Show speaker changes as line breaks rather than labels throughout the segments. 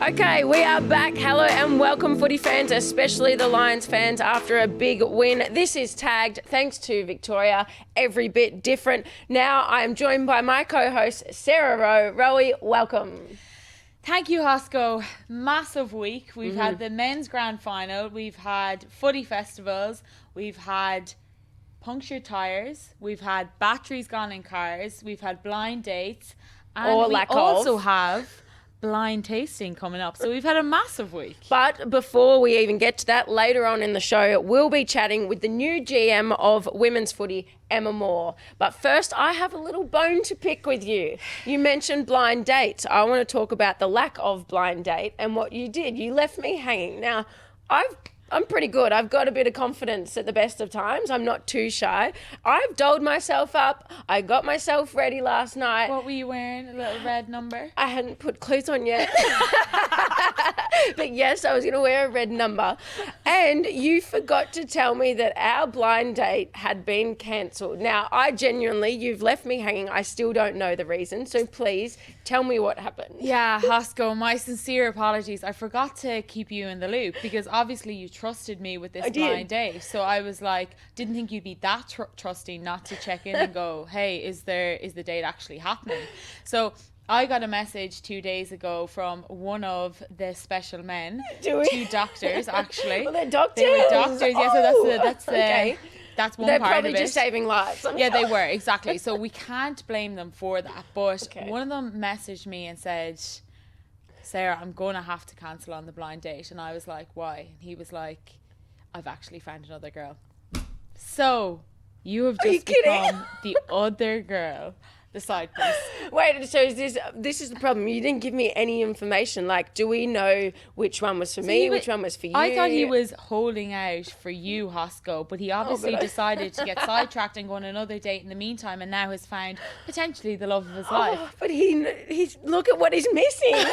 Okay, we are back. Hello and welcome, footy fans, especially the Lions fans, after a big win. This is tagged, thanks to Victoria, every bit different. Now I am joined by my co-host, Sarah Rowe. Rowie, welcome.
Thank you, Hosko. Massive week. We've had the men's grand final. We've had footy festivals. We've had punctured tyres. We've had batteries gone in cars. We've had blind dates. And we also have blind tasting coming up. So we've had a massive week.
But before we even get to that, later on in the show, we'll be chatting with the new GM of women's footy, Emma Moore. But first, I have a little bone to pick with you. You mentioned blind dates. I want to talk about the lack of blind date and what you did. You left me hanging. Now, I'm pretty good. I've got a bit of confidence at the best of times. I'm not too shy. I've dolled myself up. I got myself ready last night.
What were you wearing? A little red number?
I hadn't put clothes on yet. But yes, I was going to wear a red number. And you forgot to tell me that our blind date had been cancelled. Now, you've left me hanging. I still don't know the reason. So please tell me what happened.
Yeah, Hosko, my sincere apologies. I forgot to keep you in the loop because obviously you trusted me with this blind date. So I was like, didn't think you'd be that trusting not to check in and go, hey, is the date actually happening? So I got a message 2 days ago from one of the special men, two doctors actually.
Well, they're doctors.
They were doctors, yeah. So that's
okay.
That's one
They're
part of it.
They're probably just saving lives.
Yeah, they were, exactly. So we can't blame them for that. But one of them messaged me and said, Sarah, I'm going to have to cancel on the blind date. And I was like, why? And he was like, I've actually found another girl. So you have just become the other girl. The side piece.
Wait, so this is the problem. You didn't give me any information. Like, do we know which one was for me, which one was for you?
I thought he was holding out for you, Hosko, but he obviously decided to get sidetracked and go on another date in the meantime, and now has found potentially the love of his life.
But he's look at what he's missing.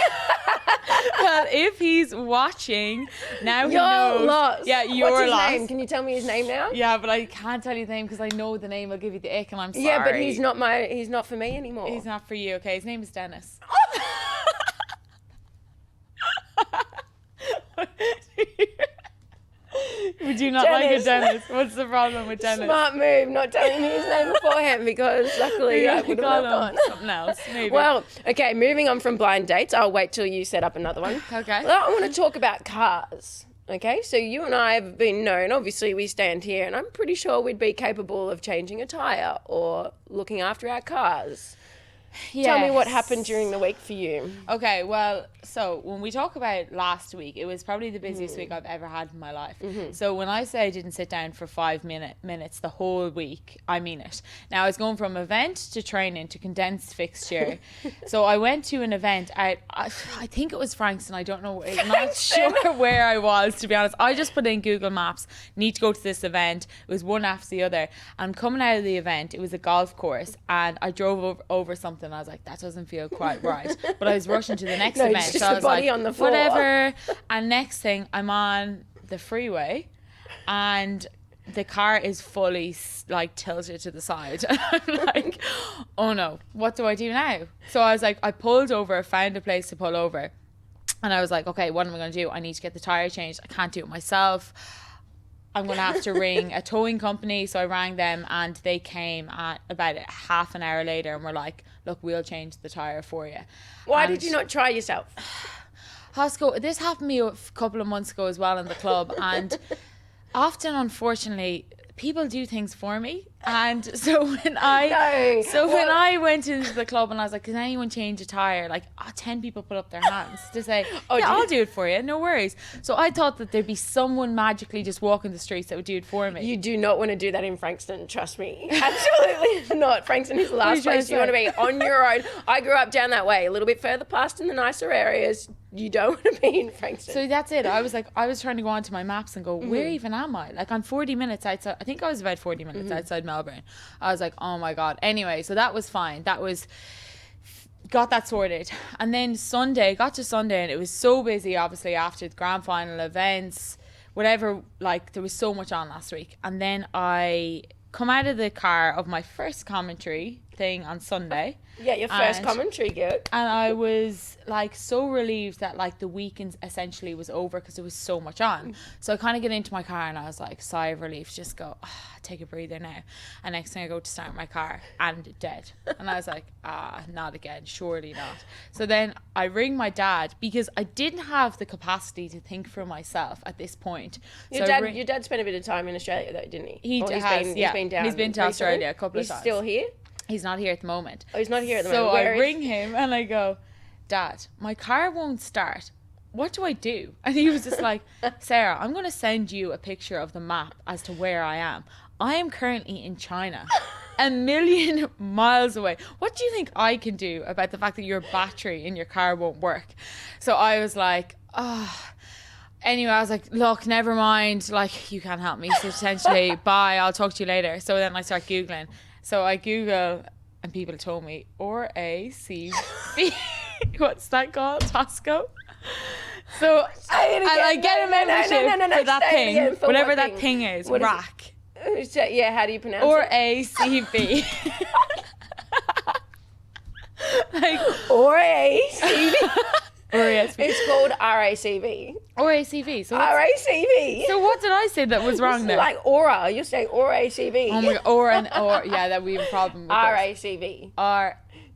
Well, if he's watching, now he
you're
knows.
Lost.
Yeah, you're
What's his
lost.
name? Can you tell me his name now?
Yeah, but I can't tell you the name because I know the name will give you the ick, and I'm sorry.
Yeah, but he's not for me anymore.
He's not for you, okay? His name is Dennis. Would you not like it, Dennis? What's the problem with Dennis?
Smart move, not telling me his name beforehand because luckily I would have gone.
Something else, maybe.
Well, okay, moving on from blind dates. I'll wait till you set up another one.
Okay.
Well, I want to talk about cars. Okay, so you and I have been known, obviously we stand here and I'm pretty sure we'd be capable of changing a tyre or looking after our cars. Yes. Tell me what happened during the week for you.
Okay, well, so when we talk about last week, it was probably the busiest week I've ever had in my life. So when I say I didn't sit down for 5 minutes the whole week, I mean it. Now, I was going from event to training to condensed fixture. So I went to an event at, I think it was Frankston, I don't know, I'm not sure where I was, to be honest. I just put in Google Maps, need to go to this event. It was one after the other. And coming out of the event, it was a golf course, and I drove over something. I was like, that doesn't feel quite right. But I was rushing to the next event.
Just
so I was
body
like,
on the floor.
whatever. And next thing, I'm on the freeway and the car is fully like tilted to the side. And I'm like, oh no, what do I do now? So I was like, I pulled over, found a place to pull over. And I was like, okay, what am I going to do? I need to get the tire changed. I can't do it myself. I'm going to have to ring a towing company. So I rang them and they came at about half an hour later and were like, look, we'll change the tyre for you.
Why did you not try yourself?
Hosko, this happened to me a couple of months ago as well in the club. And often, unfortunately, people do things for me. And so when I went into the club and I was like, can anyone change a tire? Like 10 people put up their hands to say, I'll do it for you, no worries. So I thought that there'd be someone magically just walking the streets that would do it for me.
You do not want to do that in Frankston, trust me. Absolutely not. Frankston is the last place you want to be on your own. I grew up down that way, a little bit further past in the nicer areas. You don't want to be in Frankston.
So that's it. I was trying to go onto my maps and go, where even am I? Like I'm 40 minutes outside. I think I was about 40 minutes outside Melbourne. I was like, oh my God. Anyway, so that was fine. Got that sorted. And then got to Sunday and it was so busy, obviously, after the grand final events, whatever, like there was so much on last week. And then I come out of the car of my first commentary thing on Sunday.
Yeah, your first
And-
commentary gig.
And I was like so relieved that like the weekend essentially was over because there was so much on. So I kind of get into my car and I was like, sigh of relief, just go, take a breather now. And next thing I go to start my car and dead. And I was like, not again, surely not. So then I ring my dad because I didn't have the capacity to think for myself at this point.
Your
So
dad spent a bit of time in Australia though, didn't he?
He
Or
has,
he's been down
He's been to
recently?
Australia a couple of
He's
times.
still here?
He's not here at the moment.
Oh, he's not here at the
So
moment.
I
Where is-
ring him and I go, Dad, my car won't start. What do I do? And he was just like, Sarah, I'm going to send you a picture of the map as to where I am. I am currently in China, a million miles away. What do you think I can do about the fact that your battery in your car won't work? So I was like, Anyway, I was like, look, never mind. Like, you can't help me. So essentially, bye, I'll talk to you later. So then I start Googling. So I Google, and people told me, RACV. What's that called? Hosko? So I get a membership for that thing, whatever that thing is, rack.
Yeah, how do you pronounce
RACV. Like
RACV.
RACV.
It's called RACV.
RACV. So
RACV.
so what did I say that was wrong there?
Like aura. You're saying RACV.
Oh my god, yeah, that we have a problem with
RACV.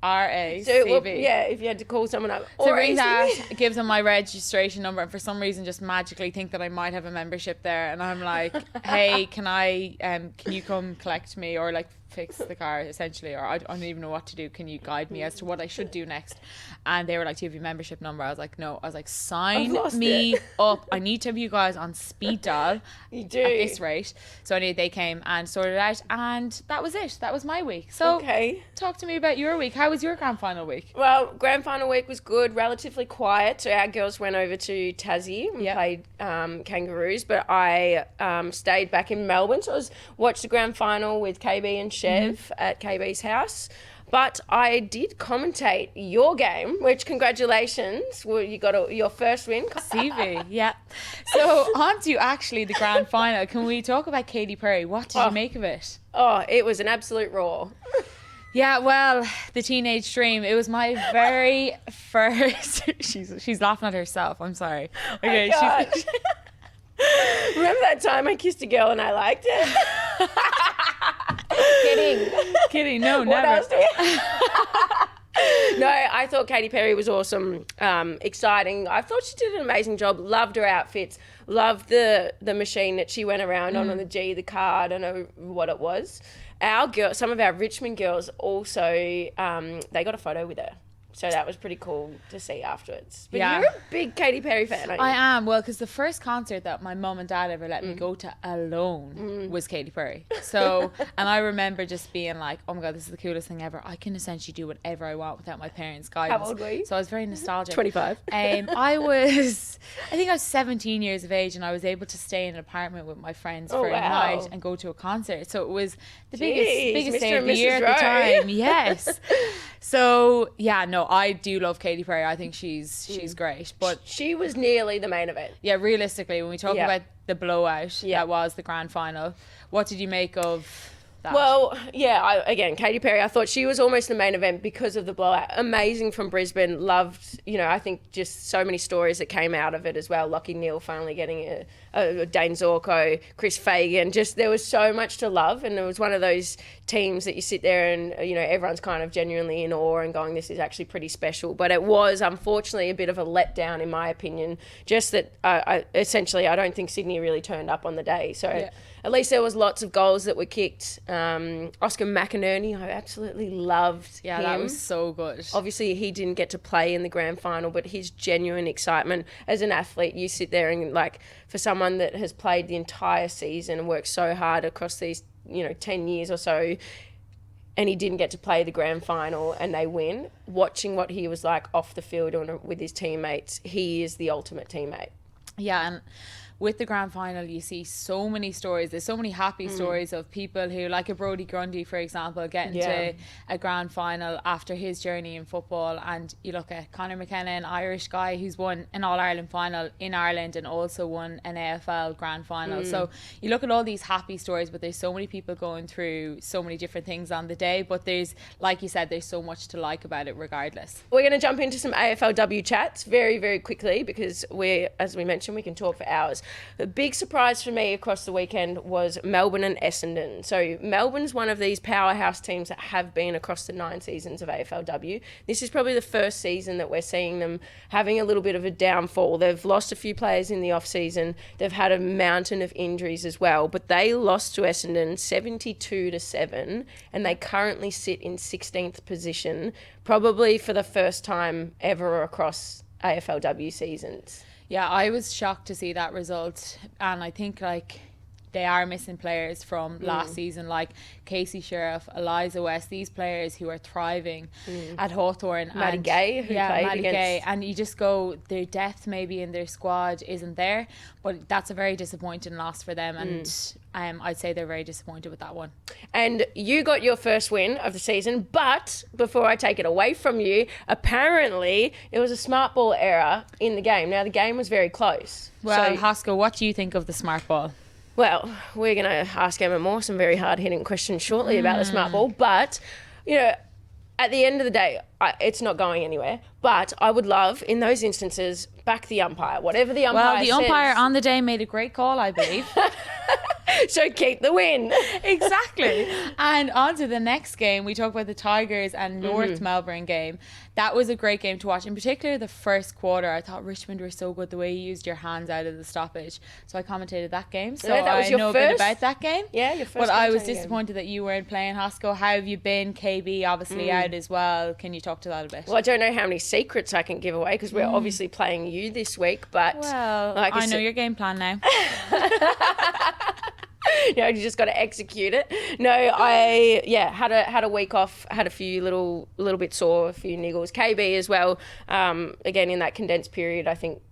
RACV.
So if you had to call someone up.
So ring that, gives them my registration number, and for some reason just magically think that I might have a membership there, and I'm like, hey, can you come collect me or like fix the car essentially, or I don't even know what to do. Can you guide me as to what I should do next? And they were like, do you have your membership number? I was like, no. I was like, sign me up. I need to have you guys on speed dial.
You do.
At this rate. So anyway, they came and sorted it out, and that was it. That was my week. So talk to me about your week. How was your grand final week?
Well, grand final week was good, relatively quiet. So our girls went over to Tassie and played Kangaroos, but I stayed back in Melbourne. So I watched the grand final with KB and Chev at KB's house. But I did commentate your game, which congratulations. Well, you got your first win.
CV, yeah. So on to actually the grand final. Can we talk about Katy Perry? What did you make of it?
Oh, it was an absolute roar.
Yeah, well, the teenage dream. It was my very first. She's laughing at herself. I'm sorry. Okay,
Remember that time I kissed a girl and I liked it?
Kidding. No,
What
never.
else do we No, I thought Katy Perry was awesome, exciting. I thought she did an amazing job. Loved her outfits. Loved the machine that she went around on the G, the car. I don't know what it was. Some of our Richmond girls also, they got a photo with her. So that was pretty cool to see afterwards. But you're a big Katy Perry fan, aren't you?
I am. Well, because the first concert that my mum and dad ever let me go to alone was Katy Perry. So, and I remember just being like, oh my God, this is the coolest thing ever. I can essentially do whatever I want without my parents' guidance.
How old were you?
So I was very nostalgic.
25.
I think I was 17 years of age, and I was able to stay in an apartment with my friends for a night and go to a concert. So it was the biggest day of the year at the time. Yes. So yeah, no, I do love Katy Perry. I think she's great. But
she was nearly the main event.
yeah, realistically, when we talk about the blowout that was the grand final, what did you make of that?
Well, yeah, again, Katy Perry, I thought she was almost the main event because of the blowout. Amazing from Brisbane. Loved, I think just so many stories that came out of it as well. Lockie Neal finally getting a Dane Zorko, Chris Fagan. Just there was so much to love, and it was one of those teams that you sit there and, everyone's kind of genuinely in awe and going, this is actually pretty special. But it was, unfortunately, a bit of a letdown, in my opinion. Just that, essentially, I don't think Sydney really turned up on the day. So at least there was lots of goals that were kicked. Oscar McInerney, I absolutely loved him.
That was so good.
Obviously, he didn't get to play in the grand final, but his genuine excitement as an athlete, you sit there and for someone that has played the entire season and worked so hard across these 10 years or so, and he didn't get to play the grand final and they win, watching what he was like off the field with his teammates, he is the ultimate teammate.
Yeah, and with the grand final, you see so many stories. There's so many happy stories of people who, like a Brodie Grundy, for example, getting to a grand final after his journey in football. And you look at Conor McKenna, an Irish guy who's won an All-Ireland final in Ireland and also won an AFL grand final. So you look at all these happy stories, but there's so many people going through so many different things on the day. But there's, like you said, there's so much to like about it regardless.
We're going to jump into some AFLW chats very, very quickly because as we mentioned, we can talk for hours. The big surprise for me across the weekend was Melbourne and Essendon. So Melbourne's one of these powerhouse teams that have been across the 9 seasons of AFLW. This is probably the first season that we're seeing them having a little bit of a downfall. They've lost a few players in the off-season. They've had a mountain of injuries as well, but they lost to Essendon 72-7, and they currently sit in 16th position, probably for the first time ever across AFLW seasons.
Yeah, I was shocked to see that result, and I think they are missing players from last season, like Casey Sheriff, Eliza West, these players who are thriving at Hawthorn.
Maddie Gay, who played
Maddie
against...
Gay. And you just go, their depth maybe in their squad isn't there, but that's a very disappointing loss for them, and I'd say they're very disappointed with that one.
And you got your first win of the season, but before I take it away from you, apparently there was a smart ball error in the game. Now, the game was very close.
Well, Hosko, what do you think of the smart ball?
Well, we're going to ask Emma Moore some very hard-hitting questions shortly about the smart ball. But, at the end of the day, it's not going anywhere. But I would love, in those instances, back the umpire. Whatever the umpire says.
Well, the umpire on the day made a great call, I believe.
So keep the win.
Exactly. And on to the next game. We talk about the Tigers and North Melbourne game. That was a great game to watch. In particular, the first quarter. I thought Richmond were so good the way you used your hands out of the stoppage. So I commentated that game. So
that was
I
your
know
first?
a bit about that game.
Yeah, your first.
But I was disappointed that you weren't playing, Hosko. How have you been? KB obviously out as well. Can you talk to that a bit?
Well, I don't know how many secrets I can give away because we're obviously playing you this week. But
well, I know your game plan now.
You just got to execute it. No, I had a week off, had a few little bit sore, a few niggles. KB as well. Again, in that condensed period, I think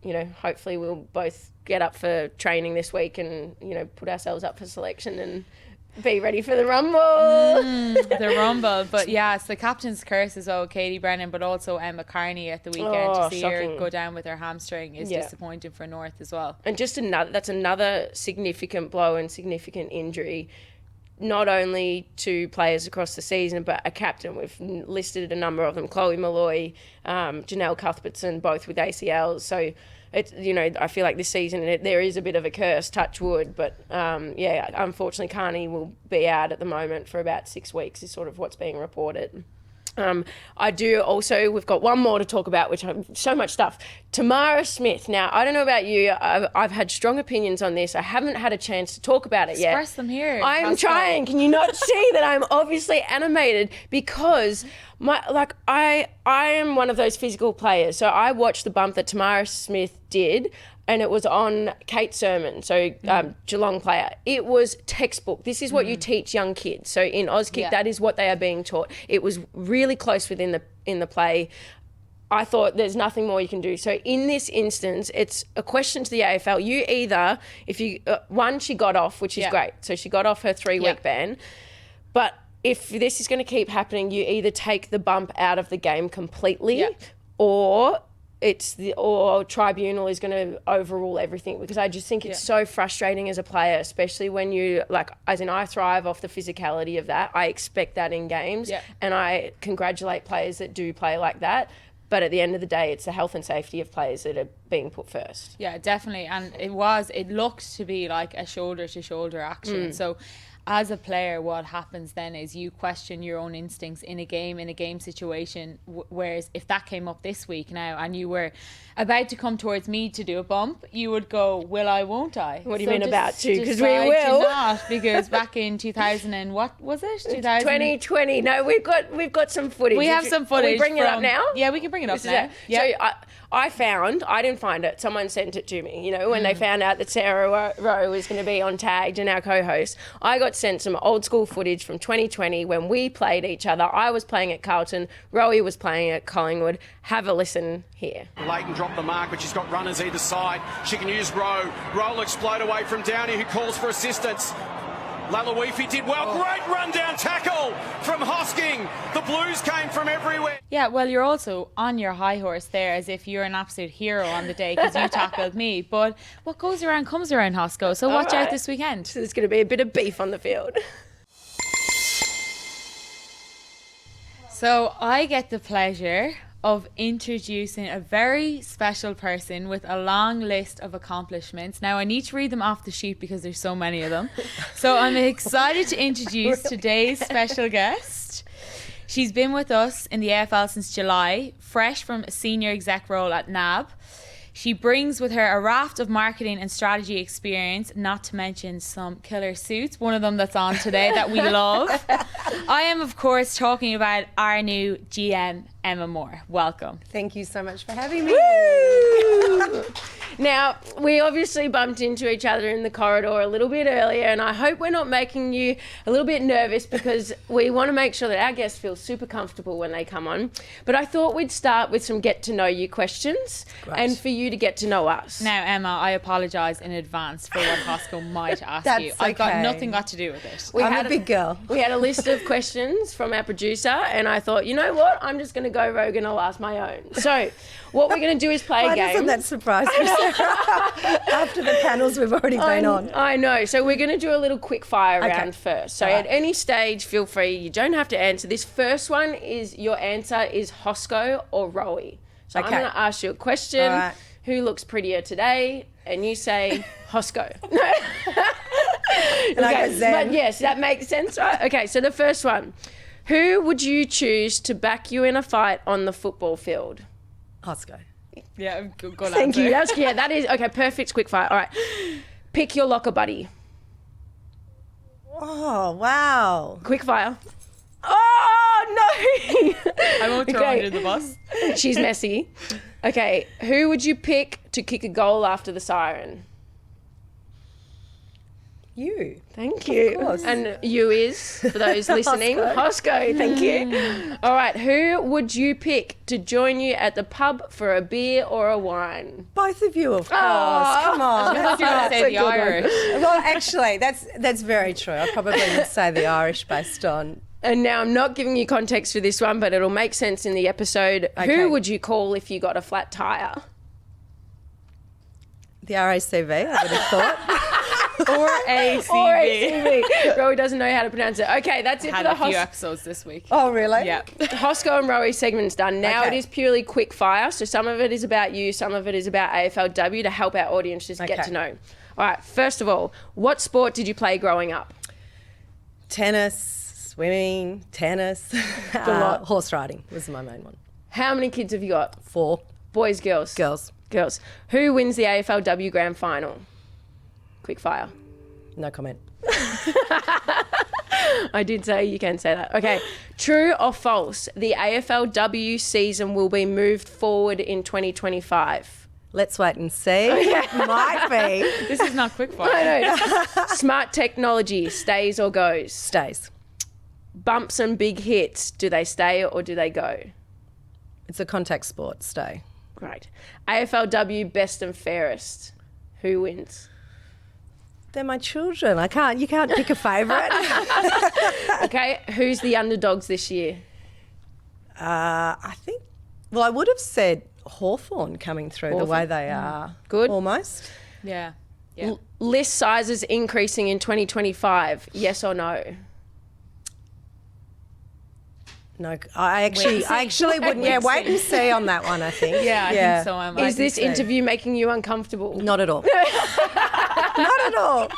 hopefully we'll both get up for training this week and put ourselves up for selection and be ready for the Rumble.
The Rumble. But yeah, it's the captain's curse as well, Katie Brennan, but also Emma Carney at the weekend. To see
shocking.
her go down with her hamstring is disappointing for North as well.
And that's another significant blow and significant injury, not only to players across the season, but a captain. We've listed a number of them: Chloe Malloy, Janelle Cuthbertson, both with ACLs. So it's, I feel like this season there is a bit of a curse, touch wood, but unfortunately Carney will be out at the moment for about 6 weeks is sort of what's being reported. I do also, we've got one more to talk about, which I'm so much stuff. Tamara Smith. Now, I don't know about you. I've had strong opinions on this. I haven't had a chance to talk about it yet.
Express them here.
I'm trying. Can you not see that I'm obviously animated because I am one of those physical players. So I watched the bump that Tamara Smith did, and it was on Kate Sermon, so Geelong player. It was textbook. This is what you teach young kids. So in Auskick, that is what they are being taught. It was really close within the play. I thought there's nothing more you can do. So in this instance, it's a question to the AFL. You either, she got off, which is great. So she got off her 3-week ban. But if this is going to keep happening, you either take the bump out of the game completely or tribunal is going to overrule everything, because I just think it's so frustrating as a player, especially when you I thrive off the physicality of that. I expect that in games and I congratulate players that do play like that. But at the end of the day, it's the health and safety of players that are being put first.
Yeah, definitely. And it looked to be like a shoulder-to-shoulder action. So as a player, what happens then is you question your own instincts in a game situation. Whereas if that came up this week now and you were about to come towards me to do a bump, you would go, will I, won't I?
What do you mean about to? Because we will.
Not, because back in 2000 and what was it?
2020. No, we've got some footage.
We have some footage.
Can we bring it up now?
Yeah, we can bring it up now.
Yeah. So I didn't find it. Someone sent it to me. You know, when they found out that Sarah Rowe was going to be on Tagged and our co-host, I got sent some old school footage from 2020 when we played each other. I was playing at Carlton. Rowe was playing at Collingwood. Have a listen here.
Leighton dropped the mark, but she's got runners either side. She can use Rowe. Rowe will explode away from Downey, who calls for assistance. Lalawifi did well. Great run-down tackle from Hosking. The Blues came from everywhere.
Yeah, well, you're also on your high horse there as if you're an absolute hero on the day because you tackled me. But what goes around comes around, Hosko. So watch out this weekend.
So there's going to be a bit of beef on the field.
So I get the pleasure of introducing a very special person with a long list of accomplishments. Now I need to read them off the sheet because there's so many of them. So I'm excited to introduce today's special guest. She's been with us in the AFL since July, fresh from a senior exec role at NAB. She brings with her a raft of marketing and strategy experience, not to mention some killer suits, one of them that's on today that we love. I am, of course, talking about our new GM, Emma Moore. Welcome.
Thank you so much for having me.
Now, we obviously bumped into each other in the corridor a little bit earlier, and I hope we're not making you a little bit nervous because we want to make sure that our guests feel super comfortable when they come on. But I thought we'd start with some get to know you questions and for you to get to know us.
Now, Emma, I apologise in advance for what Hosko might ask
That's
you. I've got
okay.
nothing got to do with it.
I'm a big girl.
We had a list of questions from our producer, and I thought, you know what? I'm just going to go rogue and I'll ask my own. So what we're going to do is play a game.
Why doesn't that surprise me, Sarah? After the panels we've already been on.
I know. So we're going to do a little quick fire round first. So at any stage, feel free. You don't have to answer. This first one is your answer is Hosko or Rowie. So I'm going to ask you a question.
Right.
Who looks prettier today? And you say Hosko.
And I go Zen.
But yes, that makes sense, right? Okay, so the first one. Who would you choose to back you in a fight on the football field?
Hosko.
Yeah, good
Thank
answer.
you. That is okay. Perfect. Quick fire. All right. Pick your locker buddy.
Oh, wow.
Quick fire. Oh no!
I won't throw her under the bus.
She's messy. Okay. Who would you pick to kick a goal after the siren?
You.
Thank you.
Of course.
And you is, for those listening, Hosko. Thank you. All right. Who would you pick to join you at the pub for a beer or a wine?
Both of you, of course.
Oh.
Come on.
I thought you were going to say the Irish.
Well, actually, that's very true. I probably would say the Irish based on...
And now I'm not giving you context for this one, but it'll make sense in the episode.
Okay.
Who would you call if you got a flat tyre?
The RACV, I would have thought.
Or ACB.
Or ACB. Rowie doesn't know how to pronounce it. Okay, that's it
Had
for the
a few episodes this week.
Oh, really?
Yeah.
Hosko and Rowie segment's done. Now
Okay.
it is purely quick fire. So some of it is about you, some of it is about AFLW to help our audience just get
Okay.
to know. All right, first of all, what sport did you play growing up?
Tennis, swimming, tennis.
lot.
Horse riding was my main one.
How many kids have you got?
4
Boys, girls?
girls.
Girls. Who wins the AFLW Grand Final? Quick fire.
No comment.
I did say you can say that. Okay. True or false? The AFLW season will be moved forward in 2025.
Let's wait and see. Might be.
This is not quick fire.
I know. Smart technology stays or goes?
Stays.
Bumps and big hits, do they stay or do they go?
It's a contact sport. Stay.
Great. AFLW best and fairest. Who wins?
They're my children. You can't pick a favourite.
Okay. Who's the underdogs this year?
I think, I would have said Hawthorn coming through the way they are.
Good.
Almost.
Yeah. Yeah.
List sizes increasing in 2025. Yes or no?
No, I actually wouldn't. Yeah, wait and see on that one, I think.
Yeah, I think so. Emma.
Is this interview making you uncomfortable?
Not at all. Not at all.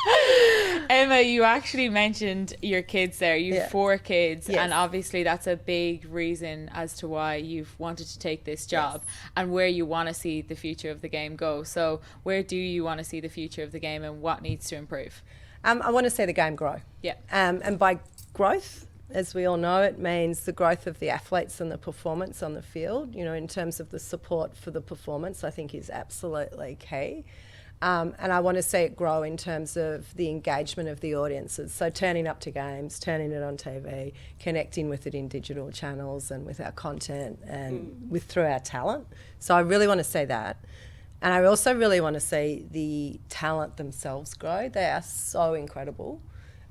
Emma, you actually mentioned your kids there. You've
Yeah.
4 kids,
Yes.
and obviously that's a big reason as to why you've wanted to take this job and where you want to see the future of the game go. So where do you want to see the future of the game and what needs to improve?
I want to see the game grow.
Yeah.
And by growth, as we all know, it means the growth of the athletes and the performance on the field, in terms of the support for the performance, I think is absolutely key. And I want to see it grow in terms of the engagement of the audiences. So turning up to games, turning it on TV, connecting with it in digital channels and with our content and through our talent. So I really want to see that. And I also really want to see the talent themselves grow. They are so incredible.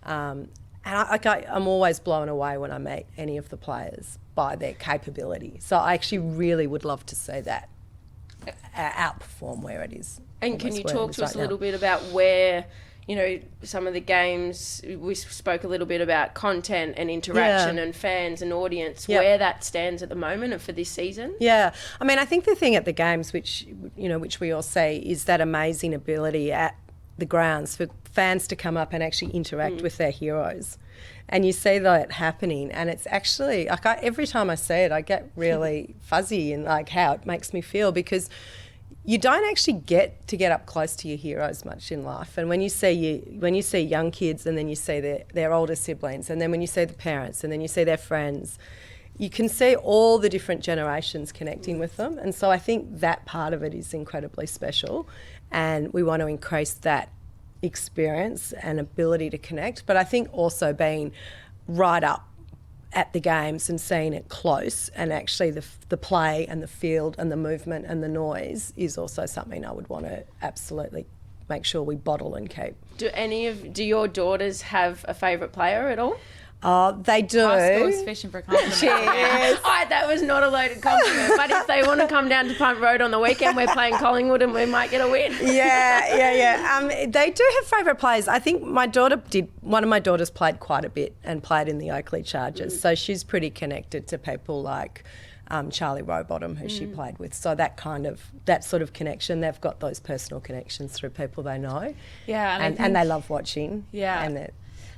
And I'm always blown away when I meet any of the players by their capability. So I actually really would love to see that outperform where it is.
And can you talk to us a little bit about where, some of the games, we spoke a little bit about content and interaction and fans and audience, where that stands at the moment and for this season?
Yeah. I mean, I think the thing at the games, which we all see, is that amazing ability at the grounds for fans to come up and actually interact with their heroes. And you see that happening, and it's actually, every time I see it, I get really fuzzy in how it makes me feel, because you don't actually get to get up close to your heroes much in life. And when you see young kids, and then you see their older siblings, and then when you see the parents, and then you see their friends, you can see all the different generations connecting with them. And so I think that part of it is incredibly special, and we want to increase that experience and ability to connect. But I think also being right up at the games and seeing it close, and actually the play and the field and the movement and the noise is also something I would want to absolutely make sure we bottle and keep.
Do your daughters have a favourite player at all?
They do.
Hosko's fishing for compliments.
Cheers.
That was not a loaded compliment. But if they want to come down to Punt Road on the weekend, we're playing Collingwood and we might get a win.
Yeah. They do have favourite players. I think one of my daughters played quite a bit and played in the Oakley Chargers. So she's pretty connected to people like Charlie Rowbottom, who she played with. So that sort of connection, they've got those personal connections through people they know.
Yeah.
And they love watching.
Yeah.
And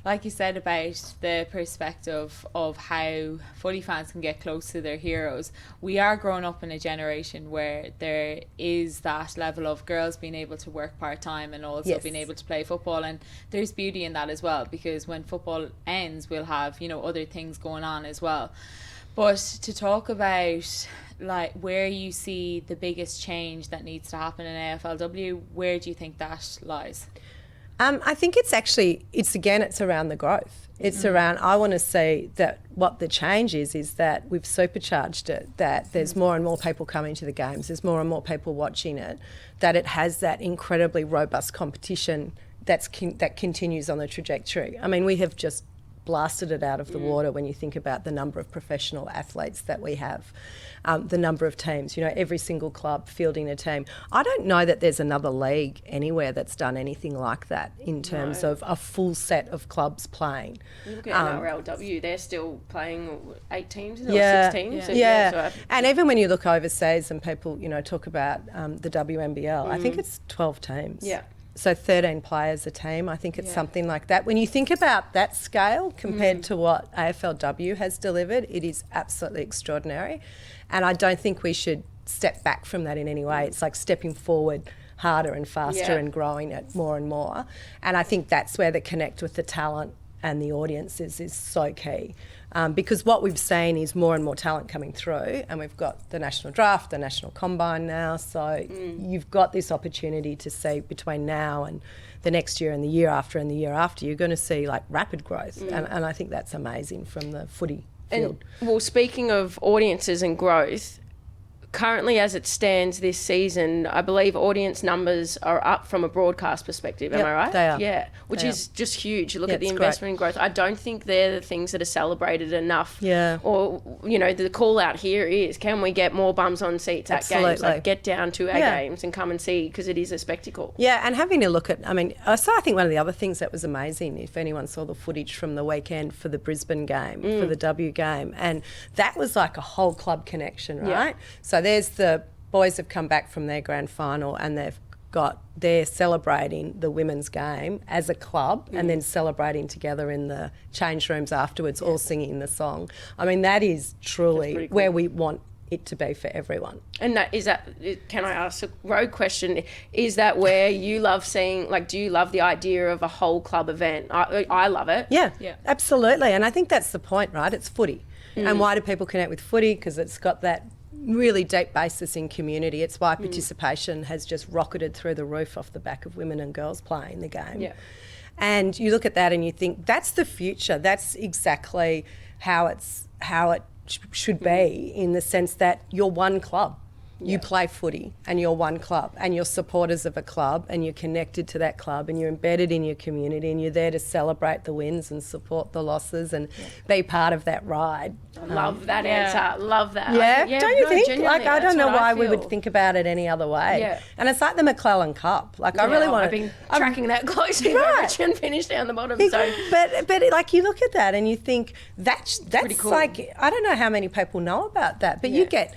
like you said about the perspective of how footy fans can get close to their heroes, we are growing up in a generation where there is that level of girls being able to work part-time and also being able to play football, and there's beauty in that as well, because when football ends we'll have other things going on as well. But to talk about where you see the biggest change that needs to happen in AFLW, where do you think that lies?
I think it's around the growth. It's around, I want to see that what the change is that we've supercharged it, that there's more and more people coming to the games, there's more and more people watching it, that it has that incredibly robust competition that continues on the trajectory. I mean, we have just blasted it out of the water when you think about the number of professional athletes that we have, the number of teams, every single club fielding a team. I don't know that there's another league anywhere that's done anything like that in terms of a full set of clubs playing.
Look at NAB, they're still playing 8 teams, 6 teams.
And even when you look overseas and people, talk about the WNBL, I think it's 12 teams.
Yeah.
So 13 players a team, I think it's something like that. When you think about that scale compared to what AFLW has delivered, it is absolutely extraordinary. And I don't think we should step back from that in any way. It's like stepping forward harder and faster and growing it more and more. And I think that's where the connect with the talent and the audiences is so key. Because what we've seen is more and more talent coming through, and we've got the national draft, the national combine now, so you've got this opportunity to see between now and the next year and the year after and the year after, you're going to see rapid growth, and I think that's amazing from the footy field.
And, speaking of audiences and growth, currently as it stands this season, I believe audience numbers are up from a broadcast perspective. Am I right?
They are.
Yeah, which is just huge. You look at the investment in growth. I don't think they're the things that are celebrated enough.
Yeah.
Or, the call out here is, can we get more bums on seats at games? Get down to our games and come and see, because it is a spectacle.
Yeah, and having a look at, I think one of the other things that was amazing, if anyone saw the footage from the weekend for the Brisbane game, for the W game, and that was like a whole club connection, right?
Yeah.
So there's the boys have come back from their grand final, and they're celebrating the women's game as a club and then celebrating together in the change rooms afterwards, all singing the song. I mean, that is truly where we want it to be for everyone.
And can I ask a rogue question? Is that where you love seeing, like, do you love the idea of a whole club event? I love it.
Yeah, absolutely. And I think that's the point, right? It's footy. And why do people connect with footy? Because it's got that really deep basis in community. It's why participation has just rocketed through the roof off the back of women and girls playing the game.
Yeah.
And you look at that and you think, that's the future. That's exactly how it should be, in the sense that you're one club. You play footy and you're one club and you're supporters of a club and you're connected to that club and you're embedded in your community and you're there to celebrate the wins and support the losses and be part of that ride.
Love that answer. Love that.
Yeah, don't you think?
Genuinely,
Like, I don't know why we
feel.
would think about it any other way.
Yeah.
And it's like the McClellan Cup. Like, I really want
I've been tracking that closely.
Right.
Richmond finished down the bottom. So.
But like, you look at that and you think that's
cool.
like, I don't know how many people know about that, but you get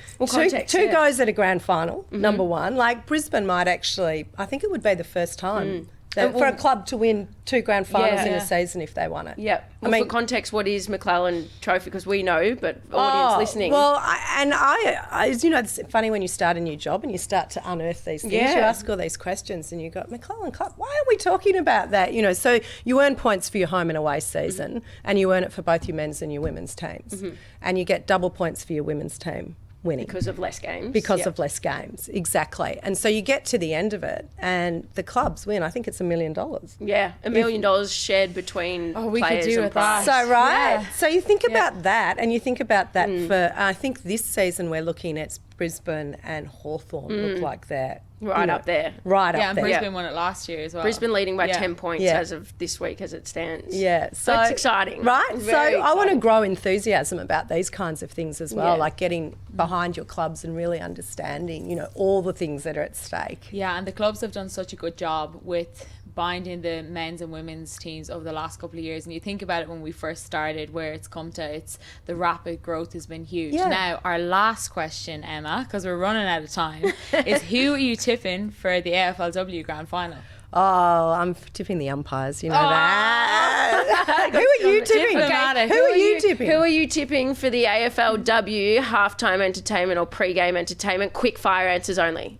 two goes at a grand final, number one. Like, Brisbane might actually, I think it would be the first time for a club to win 2 grand finals in a season if they won it.
Yeah. Well, for context, what is McClellan Trophy? Because we know, but audience listening.
Well, I you know, it's funny when you start a new job and you start to unearth these things.
Yeah.
You ask all these questions and you go, McClellan Cup, why aren't we talking about that? You know, so you earn points for your home and away season and you earn it for both your men's and your women's teams. And you get double points for your women's team winning.
Because of less games.
Because of less games, exactly. And so you get to the end of it and the clubs win. I think it's $1 million.
Yeah, $1 million shared between
we
players
could do
and
with that.
players.
So, right? So you think about that and you think about that for, I think this season we're looking at Brisbane and Hawthorn look like they're
Right up there.
Right up
Yeah, and
there.
Brisbane won it last year as well.
Brisbane leading by 10 points
Yeah.
as of this week as it stands.
Yeah,
So it's exciting.
Right?
Very
I want to
exciting.
grow enthusiasm about these kinds of things as well,
Yeah.
like getting behind your clubs and really understanding, you know, all the things that are at stake.
Yeah, and the clubs have done such a good job with binding the men's and women's teams over the last couple of years. And you think about it, when we first started, where it's come to, it's the rapid growth has been huge.
Yeah.
Now, our last question, Emma, because we're running out of time, is who are you tipping for the AFLW Grand Final?
Oh, I'm tipping the umpires, you know that. Who are you tipping?
Diplomatic.
Who are you tipping?
Who are you tipping for the AFLW halftime entertainment or pre-game entertainment? Quick fire answers only.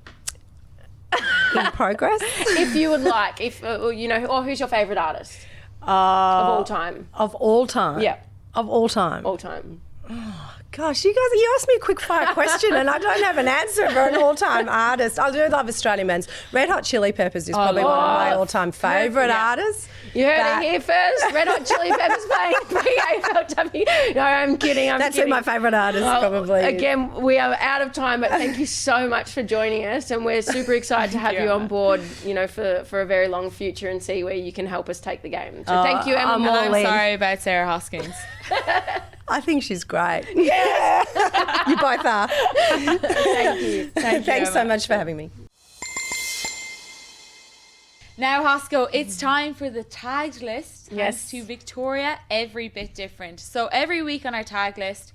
In progress?
If you would like, if you know, or who's your favourite artist of all time?
Of all time?
Yeah.
Of all time?
All time.
Gosh, you asked me a quick fire question and I don't have an answer for an all-time artist. I do love Australian bands. Red Hot Chili Peppers is probably one of my all-time favourite artists.
You heard it here first. Red Hot Chili Peppers playing pre-AFLW. No, I'm kidding.
That's
kidding.
who my favourite artist
Well,
probably is.
Again, we are out of time, but thank you so much for joining us, and we're super excited to have you on board, you know, for a very long future and see where you can help us take the game. So thank you, Emma.
I'm
And
all
I'm
in.
sorry about Sarah Hoskins.
I think she's great. Yeah. You both are.
Thank you.
Thanks so much for having me.
Now, Hosko, it's time for the tagged list.
Yes.
Thanks to Victoria, every bit different. So every week on our tag list,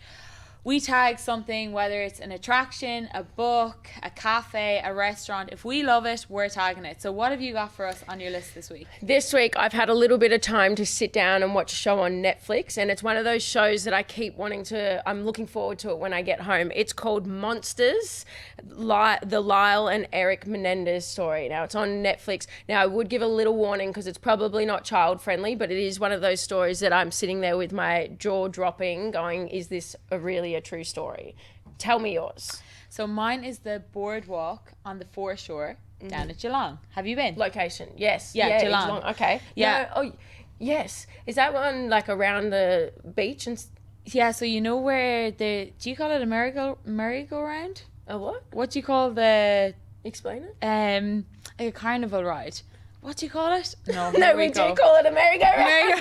we tag something, whether it's an attraction, a book, a cafe, a restaurant. If we love it, we're tagging it. So what have you got for us on your list this week?
This week, I've had a little bit of time to sit down and watch a show on Netflix, and it's one of those shows that I keep wanting to, I'm looking forward to it when I get home. It's called Monsters, the Lyle and Eric Menendez story. Now, it's on Netflix. Now, I would give a little warning because it's probably not child-friendly, but it is one of those stories that I'm sitting there with my jaw dropping going, is this a true story? Tell me yours.
So mine is the boardwalk on the foreshore down at Geelong. Have you been?
Location, yes.
Yeah,
it's
Geelong.
Okay.
Yeah.
No, yes. Is that one like around the beach and?
Yeah, so you know where do you call it a merry-go-round?
A what?
What do you call the
Explain it.
like a carnival ride? What do you call it? No,
No,
here
we
go.
do call it a merry-go-round.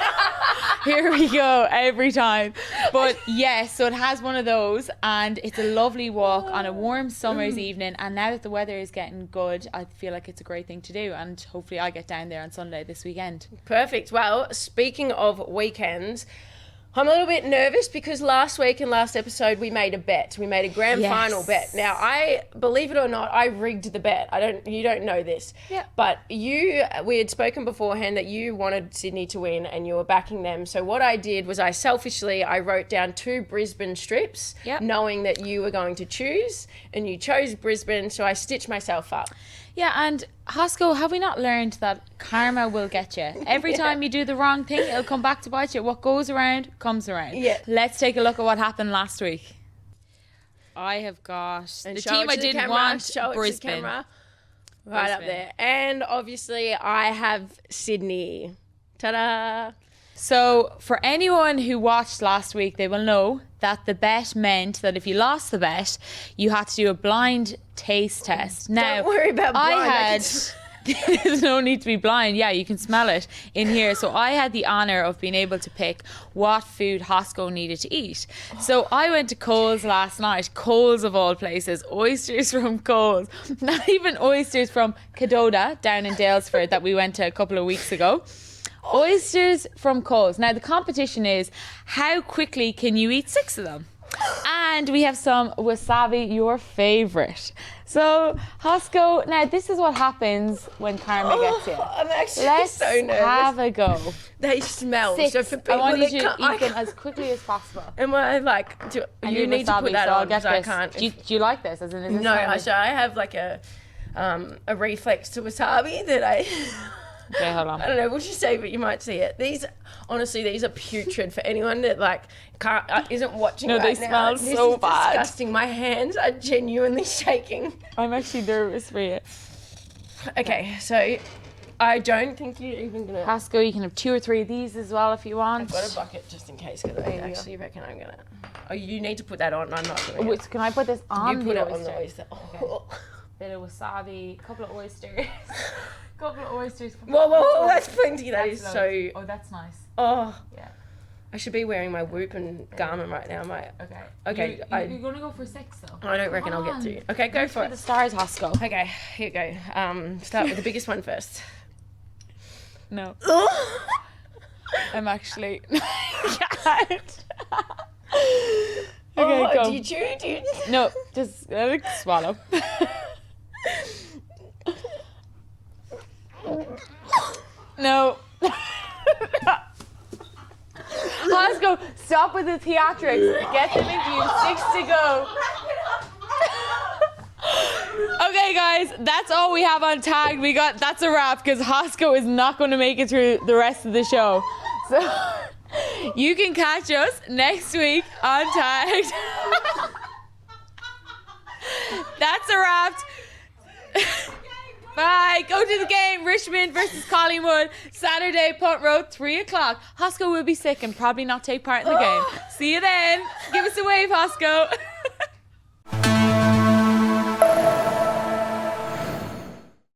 Here we go, every time. But yes, so it has one of those, and it's a lovely walk on a warm summer's evening. And now that the weather is getting good, I feel like it's a great thing to do. And hopefully I get down there on Sunday this weekend.
Perfect. Well, speaking of weekends, I'm a little bit nervous because last week and last episode we made a bet. We made a grand
Yes.
final bet. Now, I believe it or not, I rigged the bet. You don't know this.
Yeah.
But we had spoken beforehand that you wanted Sydney to win and you were backing them. So what I did was I wrote down 2 Brisbane strips,
Yep.
knowing that you were going to choose, and you chose Brisbane, so I stitched myself up.
Yeah, and Hosko, have we not learned that karma will get you? Every time you do the wrong thing, it'll come back to bite you. What goes around, comes around.
Yeah.
Let's take a look at what happened last week. I have got
And
the
show
team
it
I
to the
didn't
camera,
want,
show it to the
Brisbane.
camera. Right up
Brisbane.
there. And obviously I have Sydney. Ta-da.
So for anyone who watched last week, they will know that the bet meant that if you lost the bet, you had to do a blind taste test. Now,
Don't worry about blind.
I had... There's no need to be blind. Yeah, you can smell it in here. So I had the honour of being able to pick what food Hosko needed to eat. So I went to Coles last night. Coles of all places. Oysters from Coles. Not even oysters from Cadota down in Dalesford that we went to a couple of weeks ago. Oysters from Coles. Now the competition is how quickly can you eat 6 of them? And we have some wasabi, your favourite. So, Hosko, now this is what happens when karma gets you.
I'm actually
Let's
so nervous.
have a go.
They smell.
6.
So for
I
people
want you
that
to
can't,
eat them as quickly as possible.
Am I like?
I
You need to
wasabi,
put that
so I'll
on
get
because I
this.
can't.
Do you like this? As in, is this
No,
kind of-
I have like a reflex to wasabi that I.
Okay, hold on.
I don't know. We'll just say, but you might see it. These are putrid for anyone that isn't watching.
No,
right
they
now.
smell
This
so
is
bad.
disgusting. My hands are genuinely shaking.
I'm actually nervous for you.
Okay, so I don't think you're even gonna.
Hosko, you can have 2 or 3 of these as well if you want.
I've got a bucket just in case because I
There you go.
actually reckon I'm gonna. Oh, you need to put that on. I'm not doing
Wait,
it.
can I put this on
You put
the
it
oyster?
on the oyster. Oh.
Bit of wasabi, couple of oysters. Couple of oysters.
Whoa, that's plenty. That is
That's
so.
loads. Oh, that's nice.
Oh,
Yeah.
I should be wearing my whoop and garment right now.
Okay.
Okay,
You're gonna go for 6 though.
I don't reckon I'll get to. Okay, go for
The
it.
stars, Hosko.
Okay, here you go. Start with the biggest one first.
No,
Oh,
I'm actually. Can't. Okay, go.
did you?
No, just swallow. No. Hosko, stop with the theatrics. Get them into you. 6 to go. Okay, guys, that's all we have on tag. That's a wrap because Hosko is not going to make it through the rest of the show. So you can catch us next week on tag. That's a wrap. Bye. Go to the game. Richmond versus Collingwood. Saturday, Punt Road, 3 o'clock. Hosko will be sick and probably not take part in the game. See you then. Give us a wave, Hosko.